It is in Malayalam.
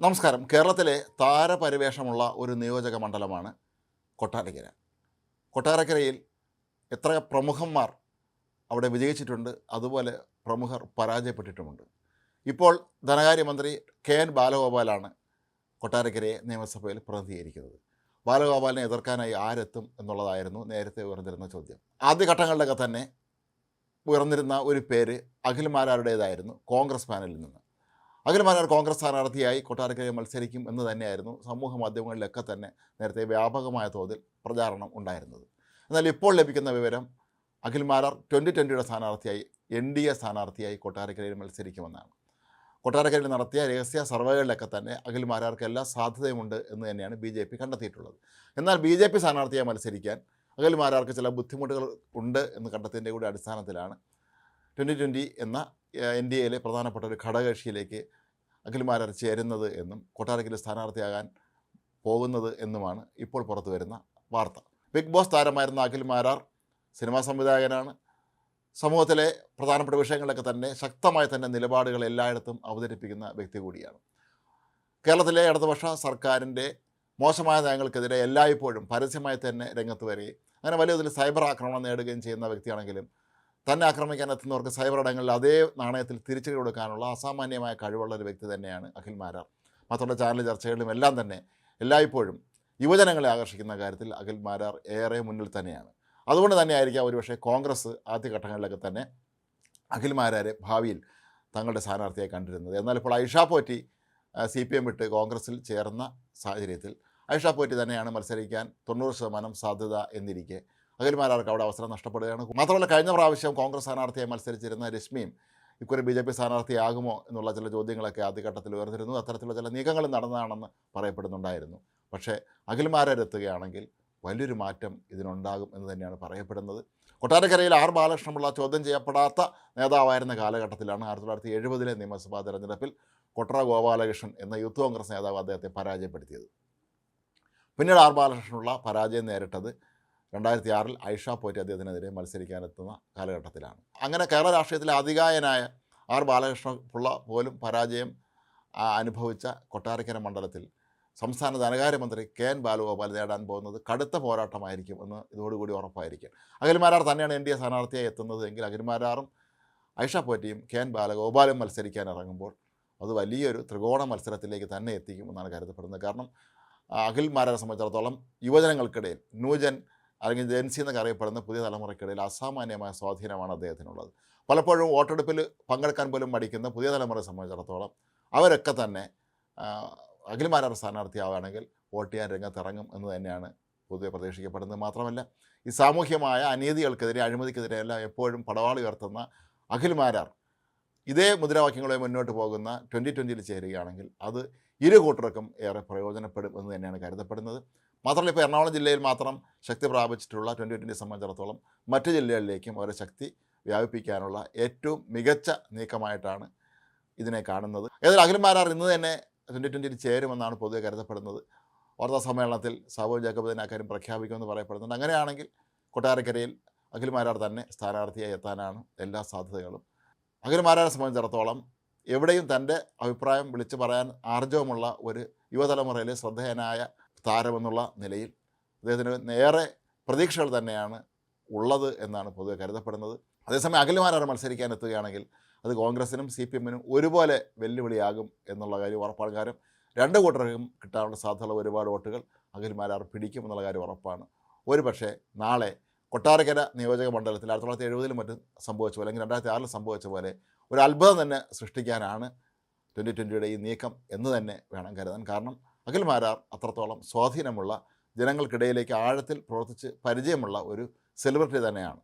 നമസ്കാരം. കേരളത്തിലെ താരപരിവേഷമുള്ള ഒരു നിയോജക മണ്ഡലമാണ് കൊട്ടാരക്കര. കൊട്ടാരക്കരയിൽ എത്ര പ്രമുഖന്മാർ അവിടെ വിജയിച്ചിട്ടുണ്ട്, അതുപോലെ പ്രമുഖർ പരാജയപ്പെട്ടിട്ടുമുണ്ട്. ഇപ്പോൾ ധനകാര്യമന്ത്രി കെ എൻ ബാലഗോപാലാണ് കൊട്ടാരക്കരയെ നിയമസഭയിൽ പ്രതിനിധീകരിക്കുന്നത്. ബാലഗോപാലിനെ എതിർക്കാനായി ആരെത്തും എന്നുള്ളതായിരുന്നു നേരത്തെ ഉയർന്നിരുന്ന ചോദ്യം. ആദ്യഘട്ടങ്ങളിലൊക്കെ തന്നെ ഉയർന്നിരുന്ന ഒരു പേര് അഖിൽ മാരാരുടേതായിരുന്നു കോൺഗ്രസ് പാനലിൽ നിന്ന്. അഖിൽ മാരാർ കോൺഗ്രസ് സ്ഥാനാർത്ഥിയായി കൊട്ടാരക്കരയിൽ മത്സരിക്കും എന്ന് തന്നെയായിരുന്നു സമൂഹ മാധ്യമങ്ങളിലൊക്കെ തന്നെ നേരത്തെ വ്യാപകമായ തോതിൽ പ്രചാരണം ഉണ്ടായിരുന്നത്. എന്നാൽ ഇപ്പോൾ ലഭിക്കുന്ന വിവരം അഖിൽ മാരാർ 2020 സ്ഥാനാർത്ഥിയായി NDA സ്ഥാനാർത്ഥിയായി കൊട്ടാരക്കരയിൽ മത്സരിക്കുമെന്നാണ്. കൊട്ടാരക്കരയിൽ നടത്തിയ രഹസ്യ സർവേകളിലൊക്കെ തന്നെ അഖിൽ മാരാർക്ക് എല്ലാ സാധ്യതയുമുണ്ട് എന്ന് തന്നെയാണ് BJP കണ്ടെത്തിയിട്ടുള്ളത്. എന്നാൽ BJP സ്ഥാനാർത്ഥിയായി മത്സരിക്കാൻ അഖിൽ മാരാർക്ക് ചില ബുദ്ധിമുട്ടുകൾ ഉണ്ട് എന്ന് കണ്ടെത്തിയതിൻ്റെ കൂടി അടിസ്ഥാനത്തിലാണ് 2020 എന്ന NDAയിലെ പ്രധാനപ്പെട്ട ഒരു ഘടകകക്ഷിയിലേക്ക് അഖിൽ മാരാർ ചേരുന്നത് എന്നും കൊട്ടാരക്കരയിൽ സ്ഥാനാർത്ഥിയാകാൻ പോകുന്നത് എന്നുമാണ് ഇപ്പോൾ പുറത്തു വരുന്ന വാർത്ത. ബിഗ് ബോസ് താരമായിരുന്ന അഖിൽ മാരാർ സിനിമാ സംവിധായകനാണ്. സമൂഹത്തിലെ പ്രധാനപ്പെട്ട വിഷയങ്ങളൊക്കെ തന്നെ ശക്തമായി തന്നെ നിലപാടുകൾ എല്ലായിടത്തും അവതരിപ്പിക്കുന്ന വ്യക്തി കൂടിയാണ്. കേരളത്തിലെ ഇടതുപക്ഷ സർക്കാരിൻ്റെ മോശമായ നയങ്ങൾക്കെതിരെ എല്ലായ്പ്പോഴും പരസ്യമായി തന്നെ രംഗത്ത് വരികയും അങ്ങനെ വലിയ തോതിൽ സൈബർ ആക്രമണം നേടുകയും ചെയ്യുന്ന വ്യക്തിയാണെങ്കിലും തന്നെ ആക്രമിക്കാൻ എത്തുന്നവർക്ക് സൈബർ ഇടങ്ങളിൽ അതേ നാണയത്തിൽ തിരിച്ചടി കൊടുക്കാനുള്ള അസാമാന്യമായ കഴിവുള്ള ഒരു വ്യക്തി തന്നെയാണ് അഖിൽ മാരാർ. മാത്രമല്ല ചാനൽ ചർച്ചകളിലും എല്ലാം തന്നെ എല്ലായ്പ്പോഴും യുവജനങ്ങളെ ആകർഷിക്കുന്ന കാര്യത്തിൽ അഖിൽ മാരാർ ഏറെ മുന്നിൽ തന്നെയാണ്. അതുകൊണ്ട് തന്നെ ആയിരിക്കാം ഒരുപക്ഷെ കോൺഗ്രസ് ആദ്യഘട്ടങ്ങളിലൊക്കെ തന്നെ അഖിൽ മാരാരെ ഭാവിയിൽ തങ്ങളുടെ സ്ഥാനാർത്ഥിയായി കണ്ടിരുന്നത്. എന്നാൽ ഇപ്പോൾ ഐഷ പോറ്റി CPM വിട്ട് കോൺഗ്രസിൽ ചേർന്ന സാഹചര്യത്തിൽ ഐഷ പോറ്റി തന്നെയാണ് മത്സരിക്കാൻ 90% സാധ്യത എന്നിരിക്കെ അഖിൽ മാരാർക്ക് അവിടെ അവസരം നഷ്ടപ്പെടുകയാണ്. മാത്രമല്ല കഴിഞ്ഞ പ്രാവശ്യം കോൺഗ്രസ് സ്ഥാനാർത്ഥിയായി മത്സരിച്ചിരുന്ന രശ്മിയും ഇക്കുറി BJP സ്ഥാനാർത്ഥിയാകുമോ എന്നുള്ള ചില ചോദ്യങ്ങളൊക്കെ ആദ്യഘട്ടത്തിൽ ഉയർന്നിരുന്നു. അത്തരത്തിലുള്ള ചില നീക്കങ്ങൾ നടന്നതാണെന്ന് പറയപ്പെടുന്നുണ്ടായിരുന്നു. പക്ഷേ അഖിൽ മാരാർ എത്തുകയാണെങ്കിൽ വലിയൊരു മാറ്റം ഇതിനുണ്ടാകും എന്ന് തന്നെയാണ് പറയപ്പെടുന്നത്. കൊട്ടാരക്കരയിൽ R ബാലകൃഷ്ണപിള്ള ചോദ്യം ചെയ്യപ്പെടാത്ത നേതാവായിരുന്ന കാലഘട്ടത്തിലാണ് 1970 നിയമസഭാ തെരഞ്ഞെടുപ്പിൽ കൊട്ര ഗോപാലകൃഷ്ണൻ എന്ന യൂത്ത് കോൺഗ്രസ് നേതാവ് അദ്ദേഹത്തെ പരാജയപ്പെടുത്തിയത്. പിന്നീട് R ബാലകൃഷ്ണനുള്ള പരാജയം നേരിട്ടത് 2006 ഐഷ പോറ്റി അദ്ദേഹത്തിനെതിരെ മത്സരിക്കാനെത്തുന്ന കാലഘട്ടത്തിലാണ്. അങ്ങനെ കേരള രാഷ്ട്രീയത്തിലെ അതികായനായ R ബാലകൃഷ്ണപിള്ള പോലും പരാജയം അനുഭവിച്ച കൊട്ടാരക്കര മണ്ഡലത്തിൽ സംസ്ഥാന ധനകാര്യമന്ത്രി കെ എൻ ബാലഗോപാൽ നേടാൻ പോകുന്നത് കടുത്ത പോരാട്ടമായിരിക്കും എന്ന് ഇതോടുകൂടി ഉറപ്പായിരിക്കും. അഖിൽ മാരാർ തന്നെയാണ് NDA സ്ഥാനാർത്ഥിയായി എത്തുന്നത് എങ്കിൽ അഖിൽ മാരാറും ഐഷ പോറ്റിയും കെ എൻ ബാലഗോപാലും മത്സരിക്കാൻ ഇറങ്ങുമ്പോൾ അത് വലിയൊരു ത്രികോണ മത്സരത്തിലേക്ക് തന്നെ എത്തിക്കും എന്നാണ് കരുതപ്പെടുന്നത്. കാരണം അഖിൽ മാരാരെ സംബന്ധിച്ചിടത്തോളം യുവജനങ്ങൾക്കിടയിൽ ന്യൂജൻ അല്ലെങ്കിൽ ജെൻസി എന്നൊക്കെ അറിയപ്പെടുന്ന പുതിയ തലമുറയ്ക്കിടയിൽ അസാമാന്യമായ സ്വാധീനമാണ് അദ്ദേഹത്തിനുള്ളത്. പലപ്പോഴും വോട്ടെടുപ്പിൽ പങ്കെടുക്കാൻ പോലും മടിക്കുന്ന പുതിയ തലമുറയെ സംബന്ധിച്ചിടത്തോളം അവരൊക്കെ തന്നെ അഖിൽ മാരാർ സ്ഥാനാർത്ഥിയാവുകയാണെങ്കിൽ വോട്ട് ചെയ്യാൻ രംഗത്തിറങ്ങും എന്ന് തന്നെയാണ് പൊതുവെ പ്രതീക്ഷിക്കപ്പെടുന്നത്. മാത്രമല്ല ഈ സാമൂഹ്യമായ അനീതികൾക്കെതിരെ അഴിമതിക്കെതിരെ എല്ലാം എപ്പോഴും പടവാളി ഉയർത്തുന്ന അഖിൽ മാരാർ ഇതേ മുദ്രാവാക്യങ്ങളുമായി മുന്നോട്ട് പോകുന്ന 2020 ചേരുകയാണെങ്കിൽ അത് ഇരു കൂട്ടർക്കും ഏറെ പ്രയോജനപ്പെടും എന്ന് തന്നെയാണ് കരുതപ്പെടുന്നത്. മാത്രമല്ല ഇപ്പോൾ എറണാകുളം ജില്ലയിൽ മാത്രം ശക്തി പ്രാപിച്ചിട്ടുള്ള 2020 സംബന്ധിച്ചിടത്തോളം മറ്റ് ജില്ലകളിലേക്കും അവരെ ശക്തി വ്യാപിപ്പിക്കാനുള്ള ഏറ്റവും മികച്ച നീക്കമായിട്ടാണ് ഇതിനെ കാണുന്നത്. ഏതായാലും അഖിൽ മാരാർ ഇന്ന് തന്നെ 2020 ചേരുമെന്നാണ് പൊതുവെ കരുതപ്പെടുന്നത്. വാർത്താ സമ്മേളനത്തിൽ സാബു ജേക്കബ് തന്നെ അക്കാര്യം പ്രഖ്യാപിക്കുമെന്ന് പറയപ്പെടുന്നുണ്ട്. അങ്ങനെയാണെങ്കിൽ കൊട്ടാരക്കരയിൽ അഖിൽ മാരാർ തന്നെ സ്ഥാനാർത്ഥിയായി എത്താനാണ് എല്ലാ സാധ്യതകളും. അഖിൽ മാരാരെ സംബന്ധിച്ചിടത്തോളം എവിടെയും തൻ്റെ അഭിപ്രായം വിളിച്ചു പറയാൻ ആർജവമുള്ള ഒരു യുവതലമുറയിലെ ശ്രദ്ധേയനായ താരമെന്നുള്ള നിലയിൽ അദ്ദേഹത്തിന് ഏറെ പ്രതീക്ഷകൾ തന്നെയാണ് ഉള്ളത് എന്നാണ് പൊതുവെ കരുതപ്പെടുന്നത്. അതേസമയം അഖിൽ മാരാർ മത്സരിക്കാൻ എത്തുകയാണെങ്കിൽ അത് കോൺഗ്രസിനും CPM-നും ഒരുപോലെ വെല്ലുവിളിയാകും എന്നുള്ള കാര്യം ഉറപ്പാണ്. കാര്യം രണ്ട് കൂട്ടർക്കും കിട്ടാനുള്ള സാധ്യതയുള്ള ഒരുപാട് വോട്ടുകൾ അഖിൽ മാരാർ പിടിക്കും എന്നുള്ള കാര്യം ഉറപ്പാണ്. ഒരു പക്ഷേ നാളെ കൊട്ടാരക്കര നിയോജക മണ്ഡലത്തിൽ 1970 മറ്റും സംഭവിച്ച പോലെ അല്ലെങ്കിൽ 2006 സംഭവിച്ച പോലെ ഒരു അത്ഭുതം തന്നെ സൃഷ്ടിക്കാനാണ് 2020 ഈ നീക്കം എന്ന് തന്നെ വേണം കരുതാൻ. കാരണം അഖിൽ മാരാർ അത്രത്തോളം സ്വാധീനമുള്ള ജനങ്ങൾക്കിടയിലേക്ക് ആഴത്തിൽ പ്രവർത്തിച്ച് പരിചയമുള്ള ഒരു സെലിബ്രിറ്റി തന്നെയാണ്.